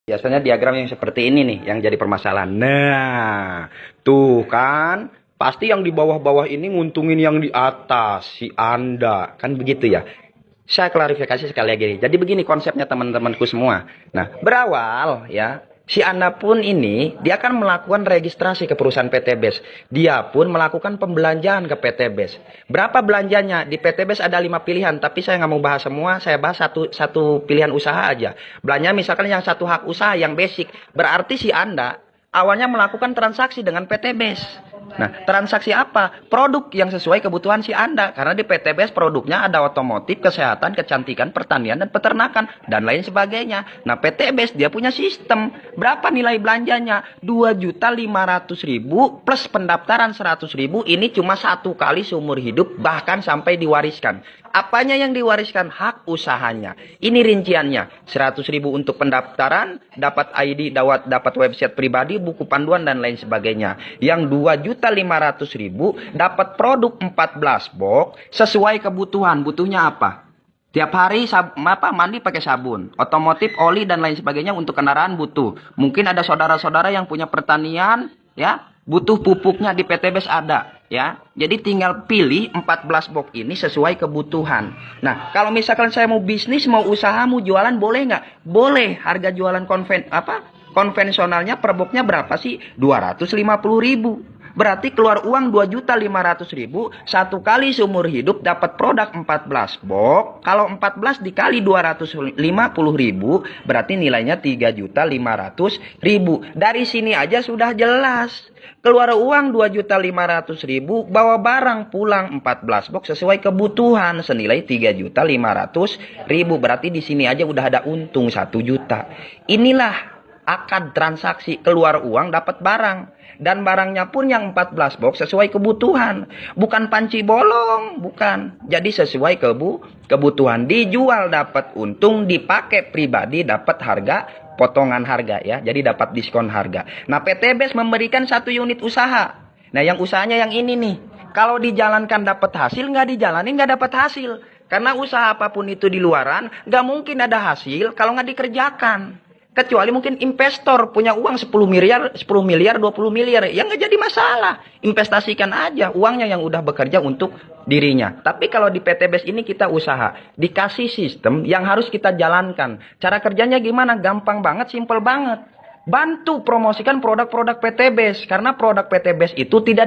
Biasanya diagram yang seperti ini nih yang jadi permasalahan. Nah, tuh kan pasti yang di bawah-bawah ini nguntungin yang di atas, si Anda. Kan begitu ya. Saya klarifikasi sekali lagi. Jadi begini konsepnya teman-temanku semua. Nah, berawal ya, si Anda pun ini dia akan melakukan registrasi ke perusahaan PT BES. Dia pun melakukan pembelanjaan ke PT BES. Berapa belanjanya? Di PT BES ada 5 pilihan, tapi saya nggak mau bahas semua. Saya bahas satu pilihan usaha aja. Belanja misalkan yang satu hak usaha yang basic. Berarti si Anda awalnya melakukan transaksi dengan PT BES. Nah, transaksi apa? Produk yang sesuai kebutuhan si Anda. Karena di PT BES produknya ada otomotif, kesehatan, kecantikan, pertanian, dan peternakan, dan lain sebagainya. Nah, PT BES dia punya sistem. Berapa nilai belanjanya? 2.500.000 plus pendaftaran 100.000. Ini cuma satu kali seumur hidup, bahkan sampai diwariskan. Apanya yang diwariskan? Hak usahanya. Ini rinciannya. 100.000 untuk pendaftaran, dapat ID, dapat website pribadi, buku panduan, dan lain sebagainya. Yang 2.500.000 dapat produk 14 box sesuai kebutuhan. Butuhnya apa? Tiap hari mandi pakai sabun, otomotif, oli, dan lain sebagainya untuk kendaraan butuh. Mungkin ada saudara-saudara yang punya pertanian, ya, butuh pupuknya di PT BES ada. Ya, jadi tinggal pilih 14 box ini sesuai kebutuhan. Nah, kalau misalkan saya mau bisnis, mau usaha, mau jualan, boleh nggak? Boleh. Harga jualan konvensionalnya per boxnya berapa sih? 250.000. Berarti keluar uang 2.500.000 satu kali seumur hidup dapat produk 14 box. Kalau 14 dikali 250.000 berarti nilainya 3.500.000. Dari sini aja sudah jelas. Keluar uang 2.500.000, bawa barang pulang 14 box sesuai kebutuhan senilai 3.500.000. Berarti di sini aja udah ada untung 1 juta. Inilah akad transaksi, keluar uang dapat barang. Dan barangnya pun yang 14 box sesuai kebutuhan. Bukan panci bolong, bukan. Jadi sesuai kebutuhan. Dijual dapat untung, dipakai pribadi dapat harga, potongan harga ya. Jadi dapat diskon harga. Nah, PT BES memberikan 1 unit usaha. Nah, yang usahanya yang ini nih. Kalau dijalankan dapat hasil, nggak dijalanin nggak dapat hasil. Karena usaha apapun itu di luaran, nggak mungkin ada hasil kalau nggak dikerjakan. Kecuali mungkin investor punya uang 10 miliar, 20 miliar. Ya nggak jadi masalah. Investasikan aja uangnya yang udah bekerja untuk dirinya. Tapi kalau di PT BES ini kita usaha. Dikasih sistem yang harus kita jalankan. Cara kerjanya gimana? Gampang banget, simple banget. Bantu promosikan produk-produk PT BES. Karena produk PT BES itu tidak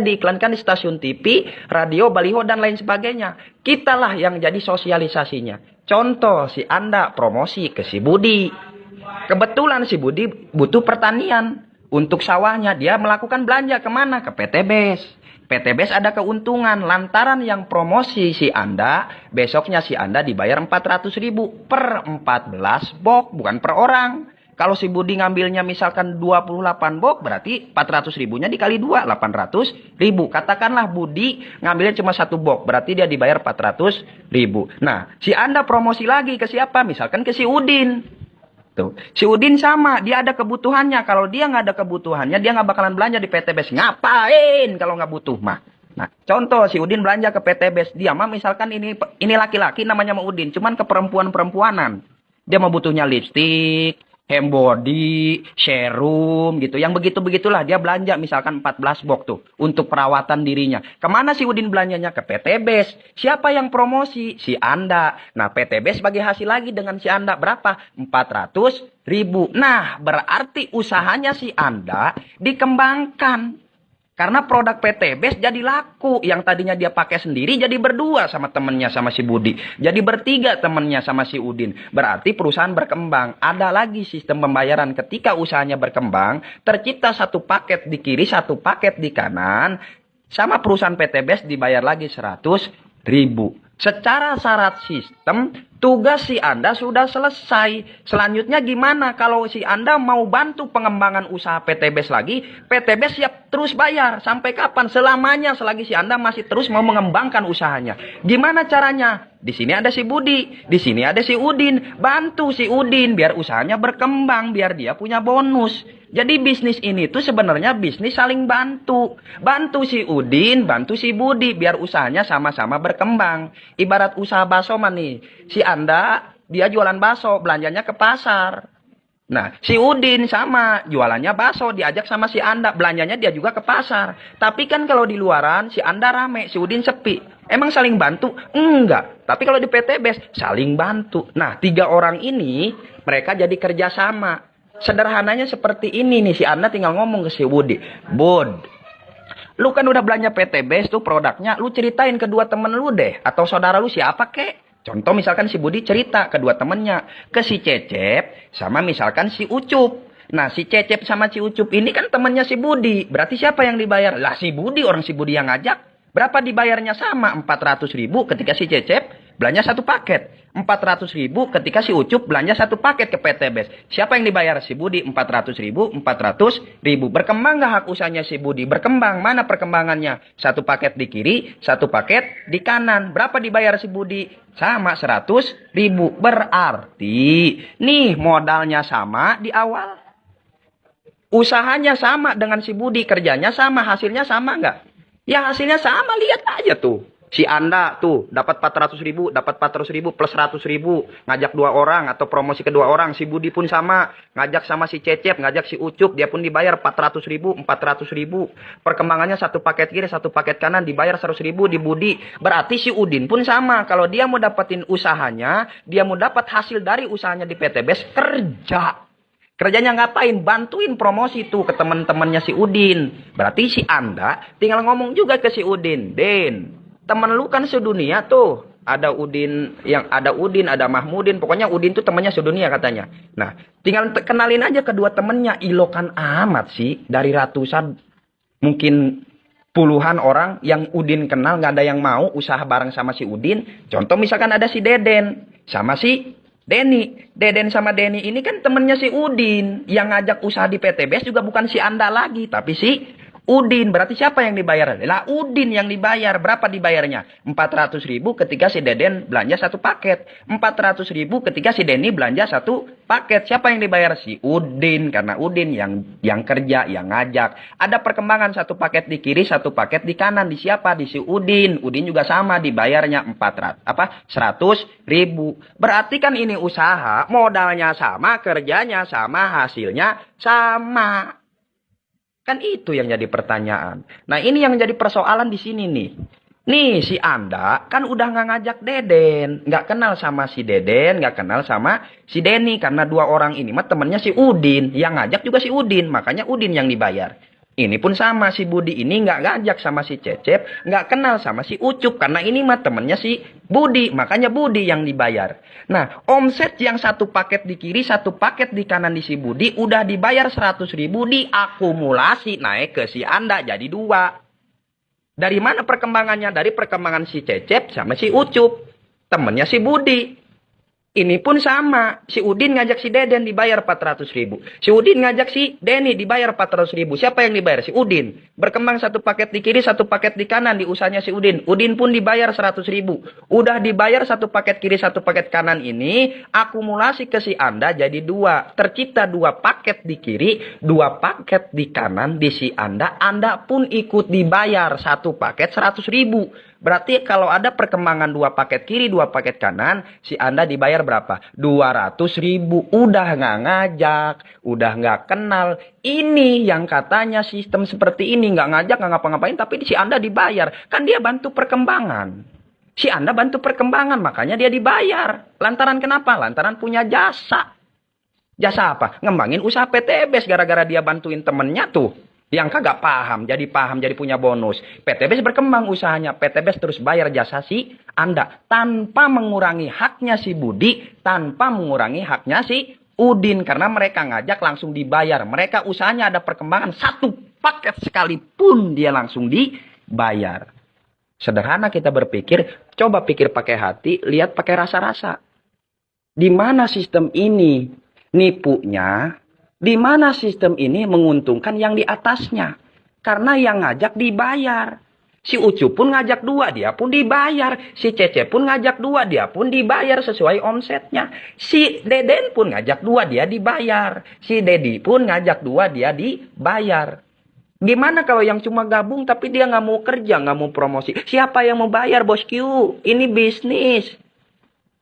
diiklankan di stasiun TV, radio, baliho, dan lain sebagainya. Kitalah yang jadi sosialisasinya. Contoh, si Anda promosi ke si Budi. Kebetulan si Budi butuh pertanian. Untuk sawahnya dia melakukan belanja kemana? Ke PT BES. PT BES ada keuntungan. Lantaran yang promosi si Anda, besoknya si Anda dibayar 400.000 per 14 box, bukan per orang. Kalau si Budi ngambilnya misalkan 28 box, berarti 400.000-nya dikali 2, 800.000. Katakanlah Budi ngambilnya cuma 1 box, berarti dia dibayar 400.000. Nah, si Anda promosi lagi ke siapa? Misalkan ke si Udin. Tuh. Si Udin sama, dia ada kebutuhannya. Kalau dia nggak ada kebutuhannya, dia nggak bakalan belanja di PT BES. Ngapain kalau nggak butuh mah? Nah, contoh si Udin belanja ke PT BES. Dia mah misalkan ini laki-laki namanya mau Udin, cuman ke perempuan-perempuanan. Dia mau butuhnya lipstik, hand body, serum gitu. Yang begitu-begitulah dia belanja misalkan 14 box tuh untuk perawatan dirinya. Kemana si Udin belanjanya? Ke PT BES. Siapa yang promosi? Si Anda. Nah, PT BES bagi hasil lagi dengan si Anda berapa? 400.000. Nah, berarti usahanya si Anda dikembangkan. Karena produk PT BES jadi laku. Yang tadinya dia pakai sendiri jadi berdua sama temennya sama si Budi. Jadi bertiga temennya sama si Udin. Berarti perusahaan berkembang. Ada lagi sistem pembayaran. Ketika usahanya berkembang, tercipta satu paket di kiri, satu paket di kanan. Sama perusahaan PT BES dibayar lagi 100.000. Secara syarat sistem, tugas si Anda sudah selesai. Selanjutnya gimana kalau si Anda mau bantu pengembangan usaha PT BES lagi? PT BES siap terus bayar. Sampai kapan? Selamanya selagi si Anda masih terus mau mengembangkan usahanya. Gimana caranya? Di sini ada si Budi, di sini ada si Udin. Bantu si Udin biar usahanya berkembang, biar dia punya bonus. Jadi bisnis ini tuh sebenarnya bisnis saling bantu. Bantu si Udin, bantu si Budi biar usahanya sama-sama berkembang. Ibarat usaha bakso nih. Si Anda dia jualan bakso, belanjanya ke pasar. Nah, si Udin sama, jualannya bakso, diajak sama si Anda, belanjanya dia juga ke pasar. Tapi kan kalau di luaran, si Anda rame, si Udin sepi. Emang saling bantu? Enggak. Tapi kalau di PTBes, saling bantu. Nah, 3 orang ini, mereka jadi kerjasama. Sederhananya seperti ini nih, si Anda tinggal ngomong ke si Budi. Bud, lu kan udah belanja PTBes tuh produknya, lu ceritain ke 2 temen lu deh. Atau saudara lu siapa kek? Contoh misalkan si Budi cerita ke 2 temennya. Ke si Cecep sama misalkan si Ucup. Nah si Cecep sama si Ucup ini kan temennya si Budi. Berarti siapa yang dibayar? Lah si Budi, orang si Budi yang ngajak. Berapa dibayarnya sama? 400.000 ketika si Cecep belanja 1 paket. 400.000 ketika si Ucup belanja 1 paket ke PTBes. Siapa yang dibayar? Si Budi. 400.000, 400.000. Berkembang gak hak usahanya si Budi? Berkembang. Mana perkembangannya? 1 paket di kiri, 1 paket di kanan. Berapa dibayar si Budi? Sama 100.000. Berarti nih modalnya sama di awal. Usahanya sama dengan si Budi. Kerjanya sama. Hasilnya sama nggak? Ya hasilnya sama. Lihat aja tuh. Si Anda tuh dapat 400.000, dapat 400.000 plus 100.000, ngajak 2 orang atau promosi ke 2 orang. Si Budi pun sama, ngajak sama si Cecep, ngajak si Ucup, dia pun dibayar 400.000, 400.000. Perkembangannya 1 paket kiri, 1 paket kanan, dibayar 100.000 di Budi. Berarti si Udin pun sama. Kalau dia mau dapetin usahanya, dia mau dapat hasil dari usahanya di PTBes, kerja. Kerjanya ngapain? Bantuin promosi tuh ke teman-temannya si Udin. Berarti si Anda tinggal ngomong juga ke si Udin, Den, temen lu kan sedunia tuh. Ada Udin, ada Mahmudin. Pokoknya Udin tuh temannya sedunia katanya. Nah, tinggal kenalin aja kedua temennya. Ilokan amat sih. Dari ratusan, mungkin puluhan orang yang Udin kenal, nggak ada yang mau usaha bareng sama si Udin. Contoh misalkan ada si Deden sama si Denny. Deden sama Denny ini kan temennya si Udin. Yang ngajak usaha di PTBes juga bukan si Anda lagi, tapi si Udin. Berarti siapa yang dibayar? Lah Udin yang dibayar. Berapa dibayarnya? 400.000 ketika si Deden belanja 1 paket. 400.000 ketika si Denny belanja 1 paket. Siapa yang dibayar? Si Udin. Karena Udin yang kerja, yang ngajak. Ada perkembangan 1 paket di kiri, 1 paket di kanan. Di siapa? Di si Udin. Udin juga sama dibayarnya 100.000. Berarti kan ini usaha, modalnya sama, kerjanya sama, hasilnya sama. Kan itu yang jadi pertanyaan. Nah ini yang jadi persoalan di sini nih. Nih si Anda kan udah nggak ngajak Deden. Nggak kenal sama si Deden, nggak kenal sama si Denny. Karena 2 orang ini mah temennya si Udin. Yang ngajak juga si Udin. Makanya Udin yang dibayar. Ini pun sama, si Budi ini nggak ngajak sama si Cecep, nggak kenal sama si Ucup. Karena ini mah temennya si Budi, makanya Budi yang dibayar. Nah, omset yang 1 paket di kiri, 1 paket di kanan di si Budi, udah dibayar 100.000, diakumulasi, naik ke si Anda, jadi 2. Dari mana perkembangannya? Dari perkembangan si Cecep sama si Ucup, temennya si Budi. Ini pun sama. Si Udin ngajak si Deden dibayar 400.000. Si Udin ngajak si Denny dibayar 400.000. Siapa yang dibayar? Si Udin. Berkembang 1 paket di kiri, 1 paket di kanan di usahanya si Udin. Udin pun dibayar 100.000. Udah dibayar 1 paket kiri, 1 paket kanan ini. Akumulasi ke si Anda jadi 2. Tercipta 2 paket di kiri, 2 paket di kanan di si Anda. Anda pun ikut dibayar 1 paket 100.000. Berarti kalau ada perkembangan 2 paket kiri, 2 paket kanan, si Anda dibayar berapa? 200.000. Udah nggak ngajak, udah nggak kenal. Ini yang katanya sistem seperti ini, nggak ngajak, nggak ngapa-ngapain, tapi si Anda dibayar. Kan dia bantu perkembangan. Si Anda bantu perkembangan, makanya dia dibayar. Lantaran kenapa? Lantaran punya jasa. Jasa apa? Ngembangin usaha PTBes gara-gara dia bantuin temennya tuh. Yang kagak paham, jadi punya bonus. PTBes berkembang usahanya. PTBes terus bayar jasa si Anda. Tanpa mengurangi haknya si Budi. Tanpa mengurangi haknya si Udin. Karena mereka ngajak langsung dibayar. Mereka usahanya ada perkembangan. 1 paket sekalipun dia langsung dibayar. Sederhana kita berpikir. Coba pikir pakai hati. Lihat pakai rasa-rasa. Di mana sistem ini nipunya? Di mana sistem ini menguntungkan yang di atasnya? Karena yang ngajak dibayar. Si Ucup pun ngajak 2, dia pun dibayar. Si Cece pun ngajak 2, dia pun dibayar sesuai omsetnya. Si Deden pun ngajak 2, dia dibayar. Si Dedi pun ngajak 2, dia dibayar. Gimana kalau yang cuma gabung tapi dia nggak mau kerja, nggak mau promosi? Siapa yang mau bayar, bosku? Ini bisnis.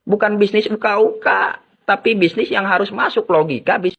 Bukan bisnis uka-uka. Tapi bisnis yang harus masuk logika.